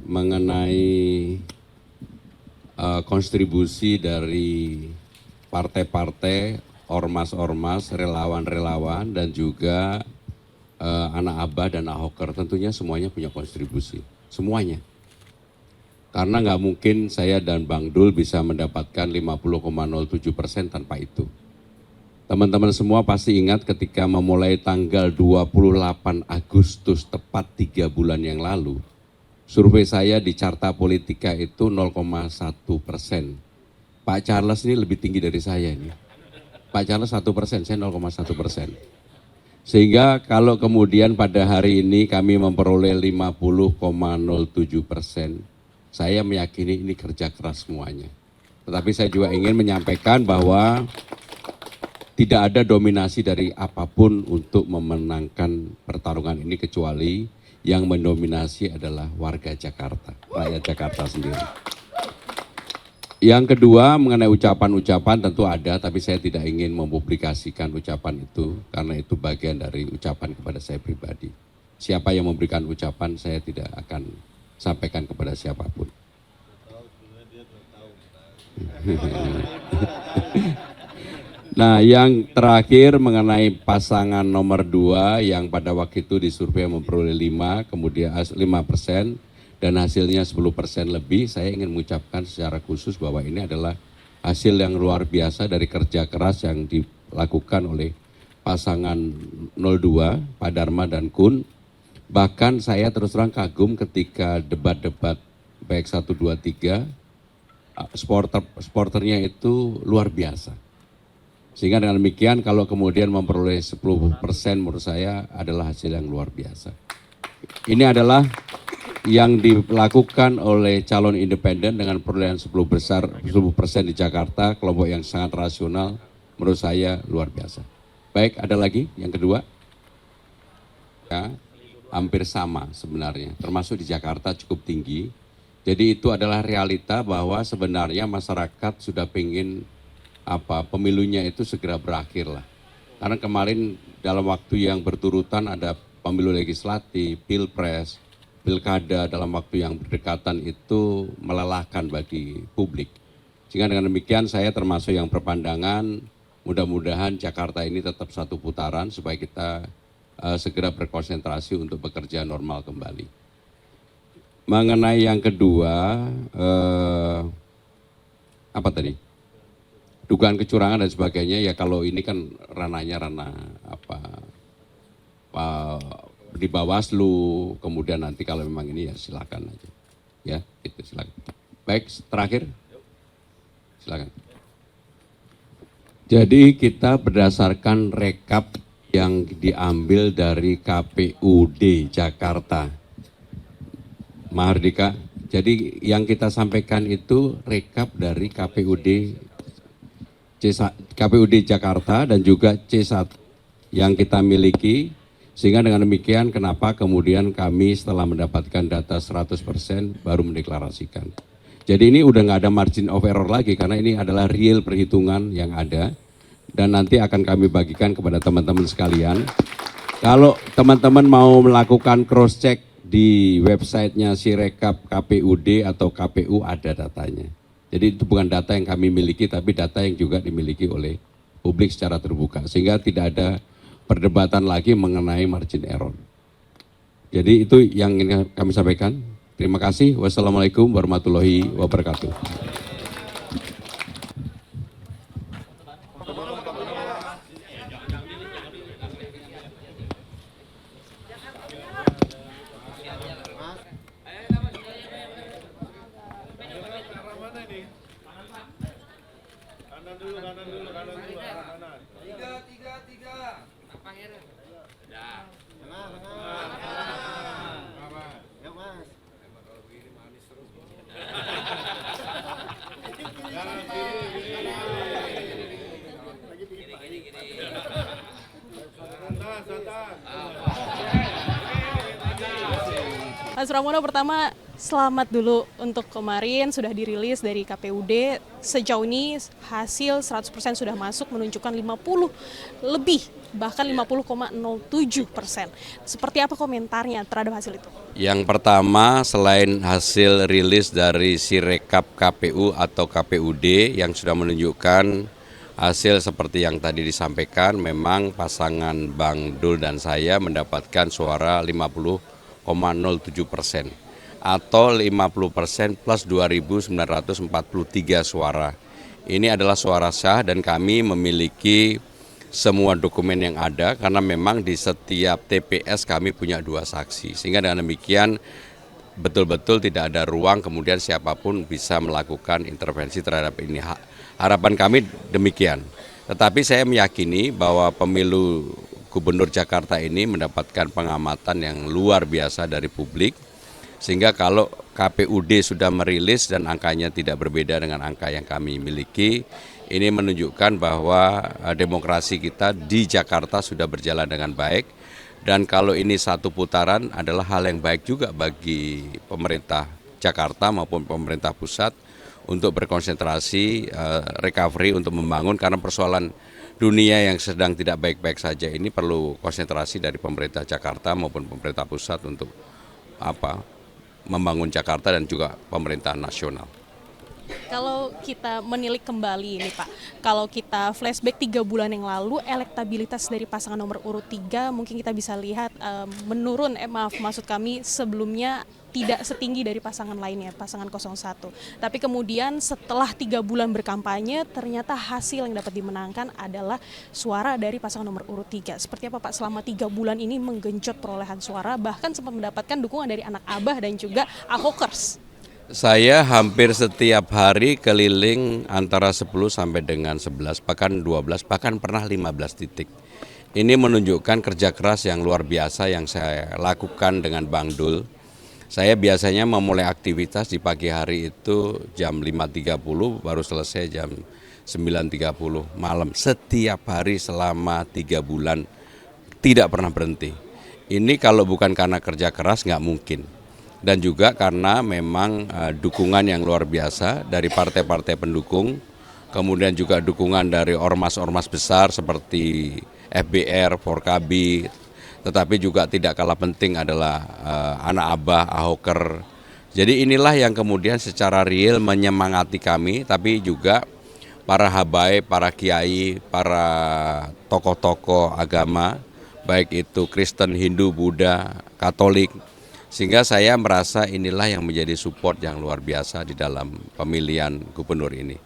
mengenai kontribusi dari partai-partai, ormas-ormas, relawan-relawan, dan juga anak abah dan ahoker. Tentunya semuanya punya kontribusi, semuanya. Karena nggak mungkin saya dan Bang Dul bisa mendapatkan 50,07% tanpa itu. Teman-teman semua pasti ingat ketika memulai tanggal 28 Agustus, tepat 3 bulan yang lalu, survei saya di Carta Politika itu 0,1%. Pak Charles ini lebih tinggi dari saya ini. Pak Charles 1%, saya 0,1%. Sehingga kalau kemudian pada hari ini kami memperoleh 50,07%, saya meyakini ini kerja keras semuanya. Tetapi saya juga ingin menyampaikan bahwa tidak ada dominasi dari apapun untuk memenangkan pertarungan ini kecuali yang mendominasi adalah warga Jakarta, rakyat Jakarta sendiri. Yang kedua mengenai ucapan-ucapan tentu ada, tapi saya tidak ingin mempublikasikan ucapan itu karena itu bagian dari ucapan kepada saya pribadi. Siapa yang memberikan ucapan saya tidak akan sampaikan kepada siapapun. Nah, yang terakhir mengenai pasangan nomor 2 yang pada waktu itu disurvei memperoleh 5, kemudian 5%. Dan hasilnya 10% lebih, saya ingin mengucapkan secara khusus bahwa ini adalah hasil yang luar biasa dari kerja keras yang dilakukan oleh pasangan 02, Pak Dharma dan Kun. Bahkan saya terus terang kagum ketika debat-debat baik 1, 2, 3, supporternya itu luar biasa. Sehingga dengan demikian kalau kemudian memperoleh 10% menurut saya adalah hasil yang luar biasa. Ini adalah yang dilakukan oleh calon independen dengan perolehan 10% di Jakarta, kelompok yang sangat rasional, menurut saya luar biasa. Baik, ada lagi yang kedua? Ya, hampir sama sebenarnya, termasuk di Jakarta cukup tinggi. Jadi itu adalah realita bahwa sebenarnya masyarakat sudah pengen pemilunya itu segera berakhir lah. Karena kemarin dalam waktu yang berturutan ada pemilu legislatif, pilpres, pilkada dalam waktu yang berdekatan itu melelahkan bagi publik. Sehingga dengan demikian saya termasuk yang berpandangan mudah-mudahan Jakarta ini tetap satu putaran supaya kita segera berkonsentrasi untuk bekerja normal kembali. Mengenai yang kedua, apa tadi? Dugaan kecurangan dan sebagainya, ya kalau ini kan ranahnya di Bawaslu, kemudian nanti kalau memang ini ya silakan aja. Ya, itu silakan. Baik, terakhir. Silakan. Jadi kita berdasarkan rekap yang diambil dari KPUD Jakarta. Mahardika, jadi yang kita sampaikan itu rekap dari KPUD Jakarta dan juga C1 yang kita miliki. Sehingga dengan demikian kenapa kemudian kami setelah mendapatkan data 100% baru mendeklarasikan. Jadi ini udah nggak ada margin of error lagi karena ini adalah real perhitungan yang ada. Dan nanti akan kami bagikan kepada teman-teman sekalian. Kalau teman-teman mau melakukan cross check di websitenya Sirekap KPUD atau KPU ada datanya. Jadi itu bukan data yang kami miliki tapi data yang juga dimiliki oleh publik secara terbuka. Sehingga tidak ada perdebatan lagi mengenai margin error. Jadi itu yang ingin kami sampaikan. Terima kasih. Wassalamualaikum warahmatullahi wabarakatuh. Mas Pramono, pertama Selamat dulu untuk kemarin sudah dirilis dari KPUD, sejauh ini hasil 100% sudah masuk menunjukkan 50 lebih, bahkan 50,07%. Seperti apa komentarnya terhadap hasil itu? Yang pertama, selain hasil rilis dari Sirekap KPU atau KPUD yang sudah menunjukkan hasil seperti yang tadi disampaikan, memang pasangan Bang Dul dan saya mendapatkan suara 50,07% atau 50% plus 2.943 suara. Ini adalah suara sah dan kami memiliki semua dokumen yang ada karena memang di setiap TPS kami punya 2 saksi. Sehingga dengan demikian betul-betul tidak ada ruang kemudian siapapun bisa melakukan intervensi terhadap ini. Harapan kami demikian. Tetapi saya meyakini bahwa pemilu Gubernur Jakarta ini mendapatkan pengamatan yang luar biasa dari publik. Sehingga kalau KPUD sudah merilis dan angkanya tidak berbeda dengan angka yang kami miliki, ini menunjukkan bahwa demokrasi kita di Jakarta sudah berjalan dengan baik. Dan kalau ini satu putaran adalah hal yang baik juga bagi pemerintah Jakarta maupun pemerintah pusat untuk berkonsentrasi recovery untuk membangun, karena persoalan dunia yang sedang tidak baik-baik saja ini perlu konsentrasi dari pemerintah Jakarta maupun pemerintah pusat untuk membangun Jakarta dan juga pemerintahan nasional. Kalau kita menilik kembali ini Pak, kalau kita flashback 3 bulan yang lalu, elektabilitas dari pasangan nomor urut 3 mungkin kita bisa lihat menurun, maksud kami sebelumnya tidak setinggi dari pasangan lainnya, pasangan 01. Tapi kemudian setelah 3 bulan berkampanye, ternyata hasil yang dapat dimenangkan adalah suara dari pasangan nomor urut 3. Seperti apa Pak selama 3 bulan ini menggenjot perolehan suara, bahkan sempat mendapatkan dukungan dari anak Abah dan juga Ahokers? Saya hampir setiap hari keliling antara 10 sampai dengan 11, bahkan 12, bahkan pernah 15 titik. Ini menunjukkan kerja keras yang luar biasa yang saya lakukan dengan Bang Dul. Saya biasanya memulai aktivitas di pagi hari itu jam 5.30, baru selesai jam 9.30 malam. Setiap hari selama 3 bulan, tidak pernah berhenti. Ini kalau bukan karena kerja keras nggak mungkin. Dan juga karena memang dukungan yang luar biasa dari partai-partai pendukung, kemudian juga dukungan dari ormas-ormas besar seperti FBR, Forkabi, tetapi juga tidak kalah penting adalah anak Abah, Ahoker. Jadi inilah yang kemudian secara real menyemangati kami, tapi juga para habaib, para kiai, para tokoh-tokoh agama, baik itu Kristen, Hindu, Buddha, Katolik. Sehingga saya merasa inilah yang menjadi support yang luar biasa di dalam pemilihan gubernur ini.